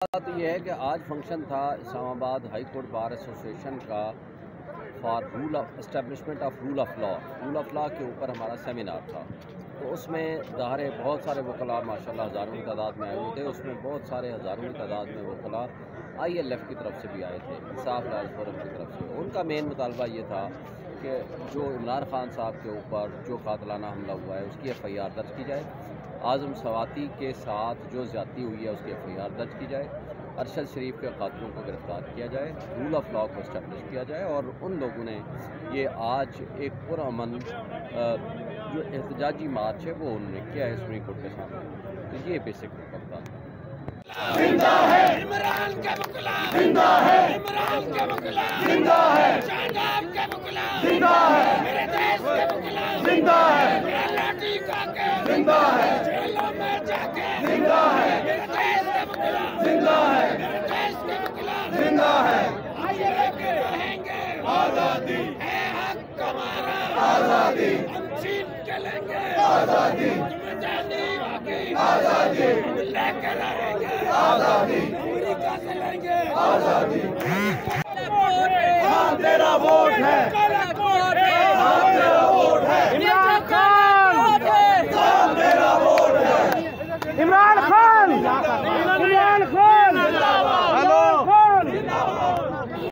बात ये है कि आज फंक्शन था Islamabad high court bar association का for rule of establishment of rule of law के ऊपर हमारा सेमिनार था। तो उसमें ज़ाहिर बहुत सारे वकला माशाल्लाह हज़ारों की तादाद में आए हुए थे। उसमें बहुत सारे हज़ारों की तादाद में वकला ILF की तरफ से भी आए थे, इंसाफ लाल फोरम की तरफ से। उनका मेन मुतालबा ये था कि जो इमरान खान साहब के ऊपर जो कातलाना हमला हुआ है उसकी FIR दर्ज की जाए, आज़म सवाती के साथ जो ज़्यादती हुई है उसकी FIR दर्ज की जाए, अरशद शरीफ के कातिलों को गिरफ़्तार किया जाए, रूल ऑफ लॉ को इस्टेब्लिश किया जाए। और उन लोगों ने ये आज एक पुरअमन जो एहतजाजी मार्च है वो उन्होंने किया है सुप्रीम कोर्ट के सामने। तो ये बेसिक मुकद्दमा जिंदा है इमरान का मुकला, जिंदा है इमरान का मुकला, जिंदा है शाहजाद का मुकला, जिंदा है मेरे देश का मुकला, जिंदा है मेरा लाठी खाके, जिंदा है जेलों में जाके, जिंदा है मेरे देश का मुकला, जिंदा है मेरे देश का मुकला, जिंदा है आइए लेके रहेंगे आजादी है हक हमारा, आजादी हम छीन के लेंगे आजादी, जानी बाकी आजादी लेके रहेंगे आजादी, अमेरिका से लेंगे आजादी। हाँ तेरा वोट है।